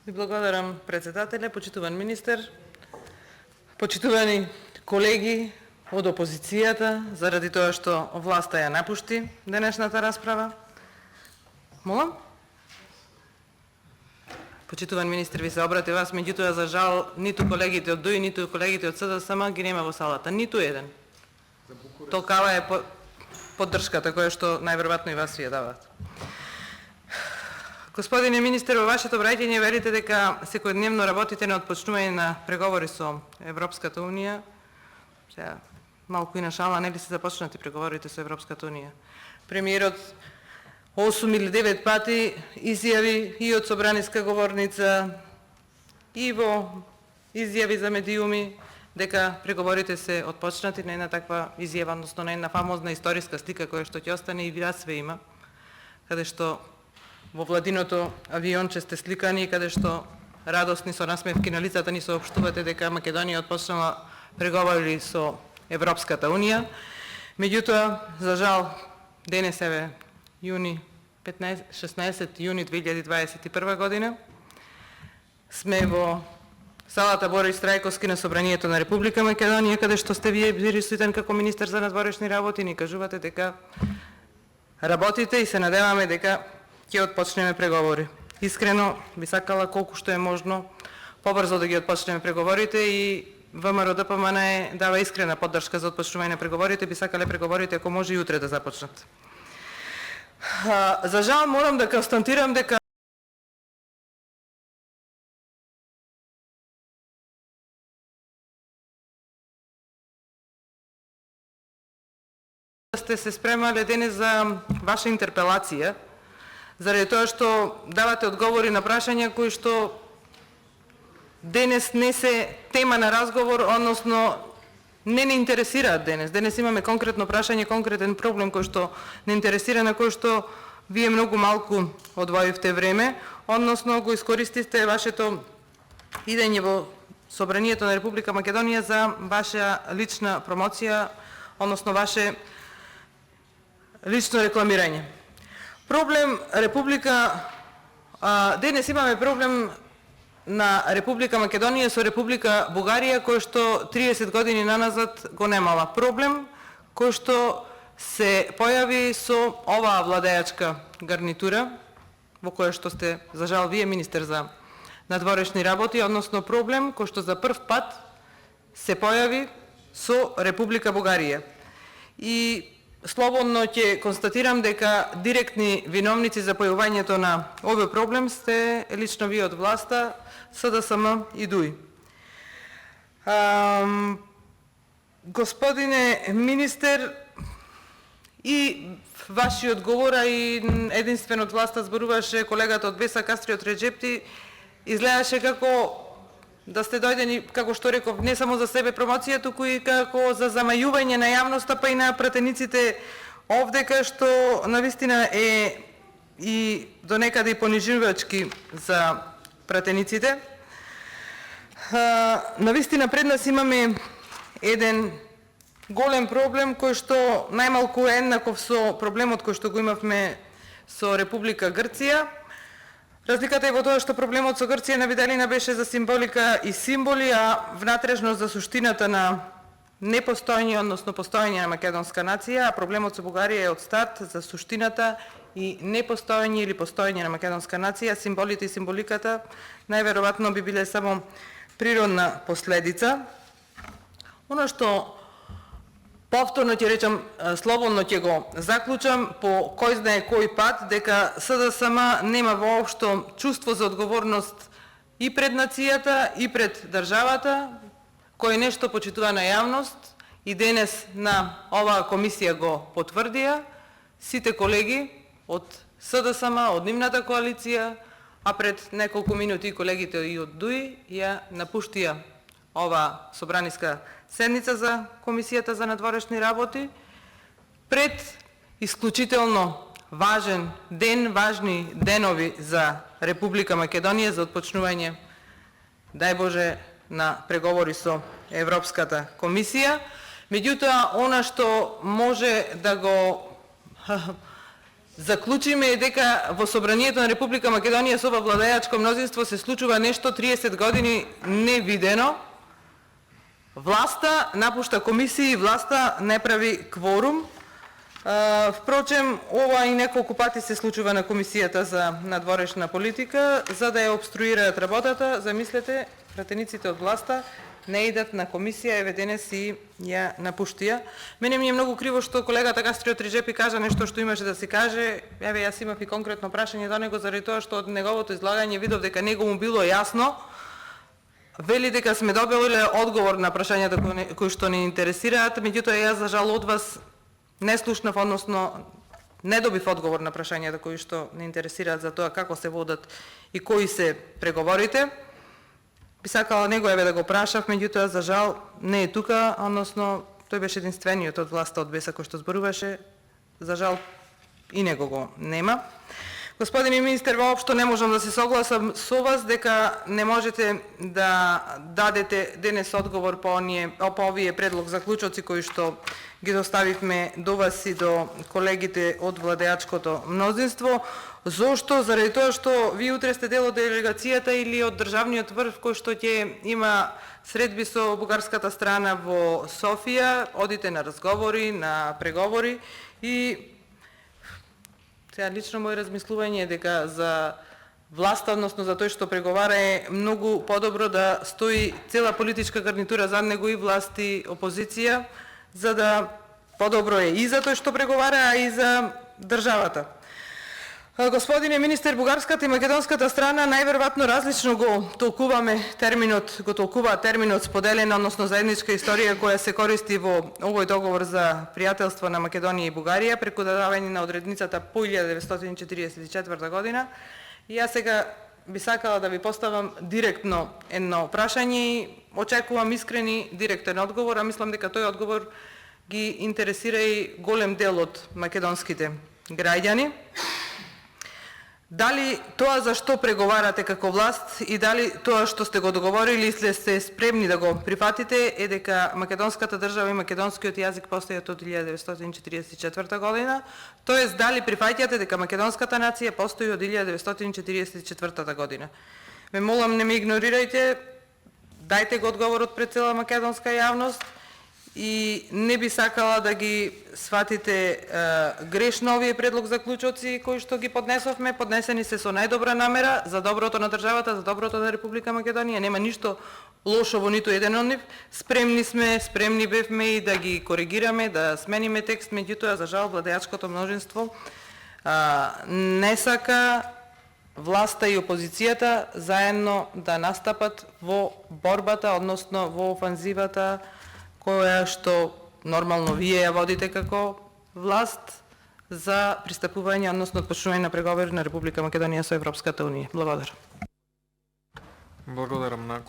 Ви благодарам, председателе, почитуван министер, почитувани колеги од опозицијата, заради тоа што власта ја напушти денешната расправа. Молам? Почитуван министер, ви се обрати вас, меѓутоа за жал ниту колегите од ДУИ, ниту колегите од СДСМ ги нема во салата, ниту еден. Толкава е поддршката која што најверојатно и вас ви ја дават. Господине министер, во вашето обраќање верите дека секојдневно работите на отпочнување на преговори со Европската унија. Сега малку и на шала, нели се започнати преговорите со Европската унија? Премиерот 8 или 9 пати изјави и од собраниска говорница и во изјави за медиуми дека преговорите се отпочнати. На една таква изјава, односно на една фамозна историска слика која што ќе остане и вира све има, каде што во владиното авионче сте сликани, каде што радосни со насмевки на лицата ни соопштувате дека Македонија отпочнала преговори со Европската унија. Меѓутоа, за жал, денес е јуни 16 јуни 2021 година. Сме во салата Борис Трајковски на Собранието на Република Македонија, каде што сте вие присутен како министер за надворешни работи, ни кажувате дека работите и се надеваме дека ќе отпочнеме преговори. Искрено би сакала колку што е можно побрзо да ги отпочнеме преговорите и ВМРО ДПМН дава искрена поддршка за отпочнување на преговорите, би сакале преговорите ако може и утре да започнат. За жал морам да констатирам дека сте се спремале денес за ваша интерпелација, заради тоа што давате одговори на прашања кои што денес не се тема на разговор, односно не интересираат денес. Денес имаме конкретно прашање, конкретен проблем кој што не интересира, на кој што вие многу малку одвоивте време, односно го искористивте вашето идење во Собранието на Република Македонија за ваша лична промоција, односно ваше лично рекламирање. Проблем денес имаме проблем на Република Македонија со Република Бугарија, кој што 30 години наназад го немала. Проблем кој што се појави со оваа владеачка гарнитура, во која што сте, за жал, вие министер за надворешни работи, односно проблем кој што за прв пат се појави со Република Бугарија. И слободно ќе констатирам дека директни виновници за појавувањето на овој проблем сте лично вие од власта, СДСМ и ДУИ. Господине министер, и вашиот одговор, и единствено од власта зборуваше колегата од БЕСА Кастриот Реджепти, изгледаше како да сте дојдени, како што реков, не само за себе промоција, туку и како за замајување на јавноста, па и на пратениците овде, кај што навистина е и до некаде и понижувачки за пратениците. Навистина пред нас имаме еден голем проблем кој што најмалку е еднаков со проблемот кој што го имавме со Република Грција. Разликата е во тоа што проблемот со Грција на виделина беше за символика и символи, а внатрешност за суштината на непостојање, односно постојање на македонска нација, а проблемот со Бугарија е од старт за суштината и непостојање или постојање на македонска нација. Символите и символиката најверојатно би биле само природна последица. Оно што повторно ќе речам, слободно ќе го заклучам по кој знае кој пат, дека СДСМ нема воопшто чувство за одговорност и пред нацијата, и пред државата, кој нешто почитува на јавност, и денес на оваа комисија го потврдија. Сите колеги од СДСМ, од нивната коалиција, а пред неколку минути колегите и од ДУИ ја напуштија ова собраниска седница за Комисијата за надворешни работи, пред исклучително важен ден, важни денови за Република Македонија за отпочнување, дај Боже, на преговори со Европската комисија. Меѓутоа, она што може да го заклучиме е дека во Собранието на Република Македонија со ова владеачко мнозинство се случува нешто 30 години невидено. Власта напушта комисии, власта не прави кворум. Впрочем, ова и неколку пати се случува на Комисијата за надворешна политика, за да ја обструираат работата. Замислете, пратениците од власта не идат на комисија, еве денес и ја напуштија. Мене ми е многу криво што колегата Кастриот Риџепи кажа нешто што имаше да се каже. Еве јас имав и конкретно прашање до него заради тоа што од неговото излагање видов дека него му било јасно. Вели дека сме добили одговор на прашањата кои што не интересираат, меѓутоа јас за жал од вас не слушнав, односно не добив одговор на прашањата кои што не интересираат за тоа како се водат и кои се преговорите. Би сакала него еве да го прашав, меѓутоа за жал не е тука, односно тој беше единствениот од власта од БЕС-а кој што зборуваше. За жал и него го нема. Господине министер, воопшто не можам да се согласам со вас дека не можете да дадете денес одговор по овие предлог заклучоци кои што ги доставивме до вас и до колегите од владеачкото мнозинство. Зошто? Заради тоа што ви утре сте дел од делегацијата или од државниот врв кој што ќе има средби со бугарската страна во Софија, одите на разговори, на преговори и сега лично моје размислување е дека за власта, односно за тој што преговара, е многу подобро да стои цела политичка гарнитура зад него, и власт и опозиција, за да подобро е и за тој што преговара, а и за државата. Господине министер, бугарската и македонската страна најверојатно различно го толкуваат терминот споделена, односно заедничка историја која се користи во овој договор за пријателство на Македонија и Бугарија преку дадавање на одредницата по 1944 година. И јас сега би сакала да ви поставам директно едно прашање и очекувам искрени директен одговор, а мислам дека тој одговор ги интересира и голем дел од македонските граѓани. Дали тоа за што преговарате како власт и дали тоа што сте го договорили и сте спремни да го прифатите е дека македонската држава и македонскиот јазик постојат од 1944 година, тоест дали прифаќате дека македонската нација постои од 1944 година. Ме молам, не ме игнорирајте, дајте го одговорот пред цела македонска јавност и не би сакала да ги сватите грешно овие предлог заклучоци кои што ги поднесовме. Поднесени се со најдобра намера за доброто на државата, за доброто на Република Македонија. Нема ништо лошо во ниту еден од нив. Спремни бевме и да ги коригираме, да смениме текст, меѓутоа за жал владеачкото мнозинство не сака власта и опозицијата заедно да настапат во борбата, односно во офанзивата која што нормално вие ја водите како власт за пристапување, односно почнување на преговори на Република Македонија со Европската унија. Благодарам. Благодарам на